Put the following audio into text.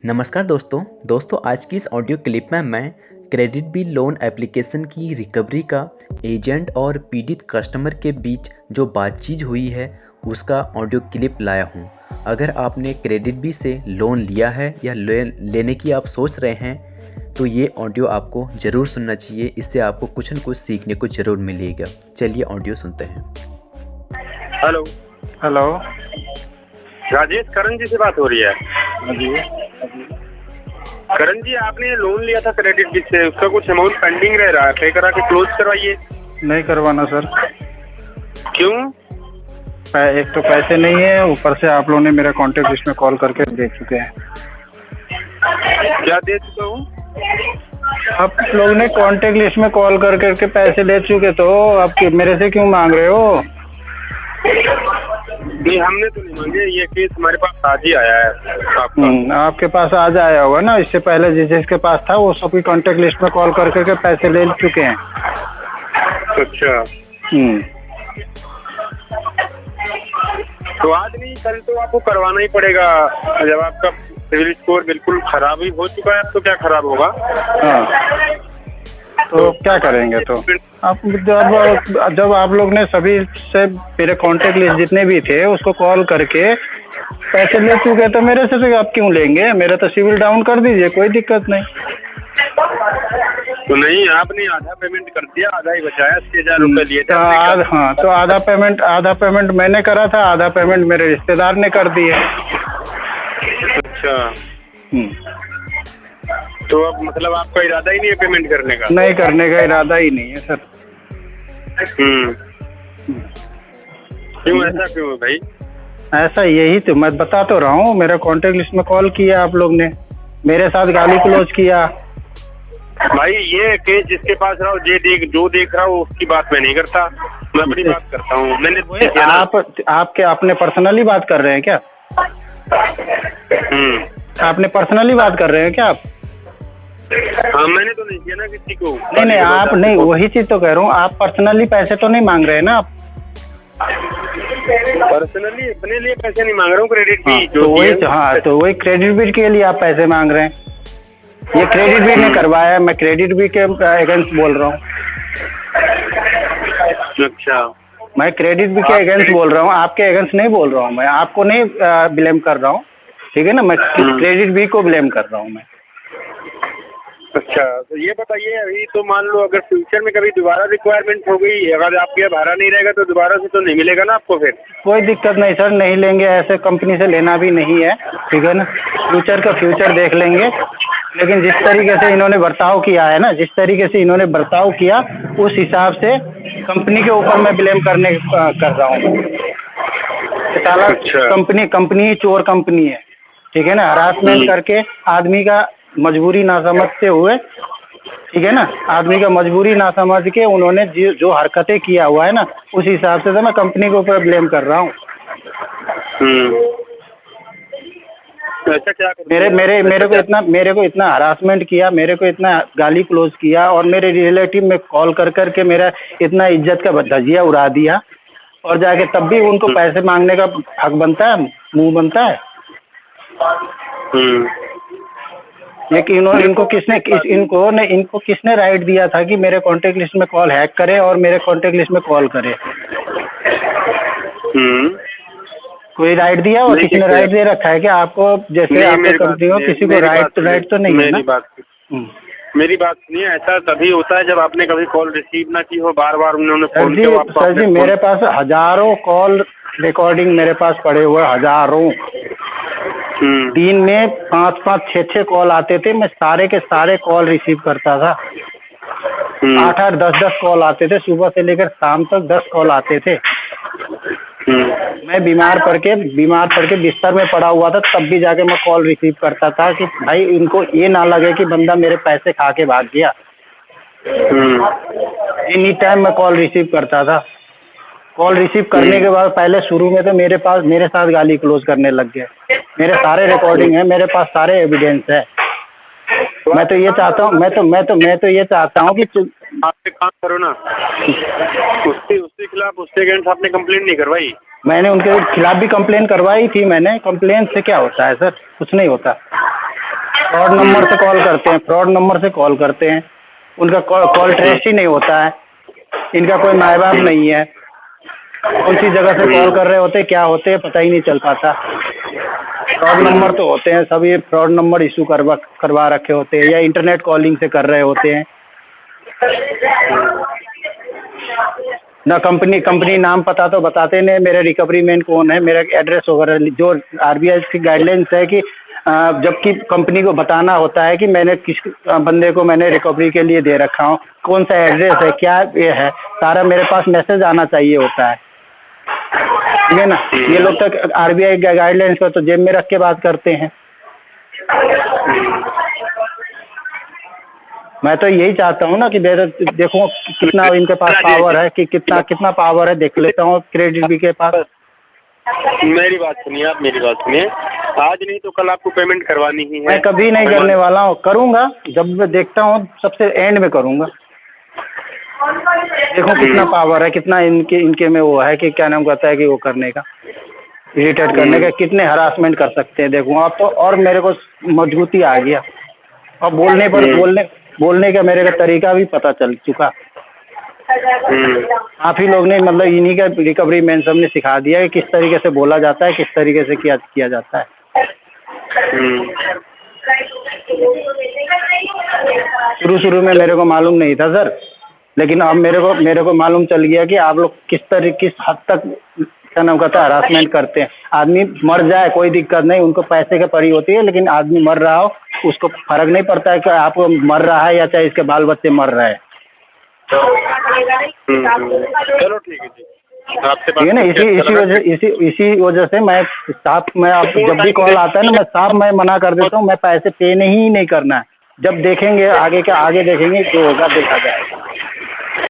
नमस्कार दोस्तों आज की इस ऑडियो क्लिप में मैं क्रेडिट बिल लोन एप्लीकेशन की रिकवरी का एजेंट और पीड़ित कस्टमर के बीच जो बातचीत हुई है उसका ऑडियो क्लिप लाया हूँ। अगर आपने क्रेडिट बिल से लोन लिया है या लेने की आप सोच रहे हैं तो ये ऑडियो आपको ज़रूर सुनना चाहिए। इससे आपको कुछ न कुछ सीखने को ज़रूर मिलेगा। चलिए ऑडियो सुनते हैं। Hello hello. राजेश, करण जी से बात हो रही है। जी। करण जी, आपने लोन लिया था क्रेडिट बिल से, उसका कुछ अमाउंट पेंडिंग रह रहा है, पे करा के क्लोज करवाइए। नहीं करवाना सर। क्यों? एक तो पैसे नहीं है, ऊपर से आप लोगों ने मेरा कॉन्टेक्ट लिस्ट में कॉल करके देख चुके हैं। क्या दे चुका हूँ? आप लोग ने कॉन्टेक्ट लिस्ट में कॉल कर करके पैसे ले चुके, तो आप मेरे से क्यों मांग रहे हो? नहीं, हमने तो नहीं मांगे। ये केस हमारे पास आज ही आया है आपका। आपके पास आज आया होगा ना। इससे पहले जिसके पास था वो सबकी कॉन्टेक्ट लिस्ट में कॉल कर करके पैसे ले चुके हैं। अच्छा। तो आज नहीं, कल तो आपको करवाना ही पड़ेगा। जब आपका सिविल स्कोर बिल्कुल खराब ही हो चुका है, तो क्या खराब होगा? हाँ, तो क्या करेंगे? तो आप जब आप लोग ने सभी से मेरे कॉन्टेक्ट लिस्ट जितने भी थे उसको कॉल करके पैसे ले चुके, तो मेरे से तो आप क्यों लेंगे? मेरा तो सिविल डाउन कर दीजिए, कोई दिक्कत नहीं। तो नहीं, आपने आधा पेमेंट कर दिया, आधा ही बचाया। 80,000 रुपए लिए थे। हाँ, तो आधा पेमेंट मैंने करा था, आधा पेमेंट मेरे रिश्तेदार ने कर दिए। अच्छा। तो अब मतलब आपका इरादा ही नहीं है पेमेंट करने का? नहीं, करने का इरादा ही नहीं है सर। क्यों, ऐसा क्यों है भाई? ऐसा यही तो मैं बता तो रहा हूँ। मेरा कॉन्टेक्ट लिस्ट में कॉल किया आप लोग ने, मेरे साथ गाली क्लोज किया। भाई, ये केस जिसके पास रहा जो देख रहा हूँ उसकी बात मैं नहीं करता, मैं अपनी बात करता हूँ। मैंने आपके अपने पर्सनली बात कर रहे हैं क्या? आपने पर्सनली बात कर रहे हैं क्या आप? हाँ, मैंने तो नहीं किया ना किसी को। नहीं, आप नहीं, वही चीज तो कह रहा हूँ। आप पर्सनली पैसे तो नहीं मांग रहे हैं ना आप? पर्सनली अपने लिए पैसे नहीं मांग रहा हूँ, क्रेडिट बिल तो वही क्रेडिट बिल के लिए आप पैसे मांग रहे हैं। ये क्रेडिट बिल ने करवाया, मैं क्रेडिट बिल के अगेंस्ट बोल रहा हूँ। अच्छा। मैं क्रेडिट बिल के अगेंस्ट बोल रहा हूँ, आपके अगेंस्ट नहीं बोल रहा हूँ। मैं आपको नहीं ब्लेम कर रहा हूँ, ठीक है ना? मैं क्रेडिट बिल को ब्लेम कर रहा हूँ मैं। अच्छा, तो ये बताइए, अभी तो मान लो अगर फ्यूचर में कभी दोबारा रिक्वायरमेंट हो गई, अगर आपके यहाँ भाड़ा नहीं रहेगा तो दोबारा से तो नहीं मिलेगा ना आपको? फिर कोई दिक्कत नहीं सर, नहीं लेंगे। ऐसे कंपनी से लेना भी नहीं है, ठीक है ना? फ्यूचर का फ्यूचर देख लेंगे। लेकिन जिस तरीके से इन्होंने बर्ताव किया है ना, जिस तरीके से इन्होंने बर्ताव किया, उस हिसाब से कंपनी के ऊपर मैं ब्लेम कर रहा हूँ। साला कंपनी चोर कंपनी है, ठीक है ना? हरासमेंट करके आदमी का मजबूरी ना समझते हुए, ठीक है ना, आदमी का मजबूरी ना समझ के उन्होंने जो हरकतें किया हुआ है ना, उस हिसाब से तो मैं कंपनी के ऊपर ब्लेम कर रहा हूँ। ऐसा क्या मेरे को इतना हरासमेंट किया, मेरे को इतना गाली क्लोज किया, और मेरे रिलेटिव में कॉल कर करके मेरा इतना इज्जत का धजिया उड़ा दिया, और जाके तब भी उनको पैसे मांगने का हक बनता है, मुंह बनता है। लेकिन इनको किसने राइट दिया था कि मेरे कॉन्टेक्ट लिस्ट में कॉल हैक करे और मेरे कॉन्टेक्ट लिस्ट में कॉल करे? कोई राइट दिया? और किसने राइट दे रखा है क्या आपको? जैसे आपकी कंपनी हो, किसी को राइट तो नहीं है ना? मेरी बात सुनिए, ऐसा तभी होता है जब आपने कभी कॉल रिसीव ना की हो, बार बार उन्होंने फोन किया। सर जी, मेरे पास हजारों कॉल रिकॉर्डिंग मेरे पास पड़े हुए, हजारों। दिन में 5-5, 6-6 कॉल आते थे, मैं सारे के सारे कॉल रिसीव करता था। 8-8, 10-10 कॉल आते थे, सुबह से लेकर शाम तक 10 कॉल आते थे। मैं बीमार पड़ के बिस्तर में पड़ा हुआ था, तब भी जाके मैं कॉल रिसीव करता था कि भाई इनको ये ना लगे कि बंदा मेरे पैसे खा के भाग गया। एनी टाइम मैं कॉल रिसीव करता था। कॉल रिसीव करने के बाद पहले शुरू में तो मेरे साथ गाली क्लोज करने लग गए। मेरे सारे रिकॉर्डिंग है, मेरे पास सारे एविडेंस है। मैं तो ये चाहता हूँ कि आप एक काम करो ना, उसके खिलाफ, उसके अगेंस्ट आपने कंप्लेंट नहीं करवाई? मैंने उनके खिलाफ भी कंप्लेंट करवाई थी। मैंने कंप्लेंट से क्या होता है सर? कुछ नहीं होता। फ्रॉड नंबर से कॉल करते हैं, फ्रॉड नंबर से कॉल करते हैं, उनका कॉल ट्रेस ही नहीं होता है, इनका कोई माँ बाप नहीं है, कौन सी जगह से कॉल कर रहे होते क्या होते हैं पता ही नहीं चल पाता। फ्रॉड नंबर तो होते हैं, सब ये फ्रॉड नंबर इशू करवा रखे होते हैं या इंटरनेट कॉलिंग से कर रहे होते हैं ना। कंपनी नाम पता तो बताते नहीं, मेरे रिकवरी मैन कौन है, मेरा एड्रेस वगैरह, जो आरबीआई की गाइडलाइंस है कि जबकि कंपनी को बताना होता है कि मैंने किस बंदे को मैंने रिकवरी के लिए दे रखा हूँ, कौन सा एड्रेस है, क्या ये है, सारा मेरे पास मैसेज आना चाहिए होता है, ठीक है ना। ये लोग तक आरबीआई गाइडलाइंस को तो जेब में रख के बात करते हैं। मैं तो यही चाहता हूँ ना कि देखो कितना इनके पास पावर है, कि कितना पावर है, देख लेता हूँ क्रेडिट बी के पास। मेरी बात सुनिए, आप मेरी बात सुनिए, आज नहीं तो कल आपको पेमेंट करवानी ही है। मैं कभी नहीं करने वाला हूँ, करूँगा जब मैं देखता हूँ, सबसे एंड में करूँगा। देखो कितना पावर है, कितना इनके में वो है कि क्या नाम कहता है कि वो करने का, इरिटेट करने का, कितने हरासमेंट कर सकते हैं। देखो आप तो, और मेरे को मजबूती आ गया, और बोलने पर बोलने का मेरे का तरीका भी पता चल चुका। आप ही लोग ने, मतलब इन्हीं का रिकवरी मैन सब ने सिखा दिया है किस तरीके से बोला जाता है, किस तरीके से किया जाता है। शुरू में मेरे को मालूम नहीं था सर, लेकिन अब मेरे को मालूम चल गया कि आप लोग किस हद तक क्या नाम कहता है हरासमेंट करते हैं। आदमी मर जाए कोई दिक्कत नहीं, उनको पैसे की पड़ी होती है, लेकिन आदमी मर रहा हो उसको फर्क नहीं पड़ता है कि आपको मर रहा है या चाहे इसके बाल बच्चे मर रहे हैं। चलो ठीक है जी, आपसे ठीक है ना। इसी वजह से मैं आप जब भी कॉल आता है ना, मैं मना कर देता हूँ, मैं पैसे पे नहीं करना है। जब देखेंगे आगे देखेंगे जो होगा देखा जाएगा।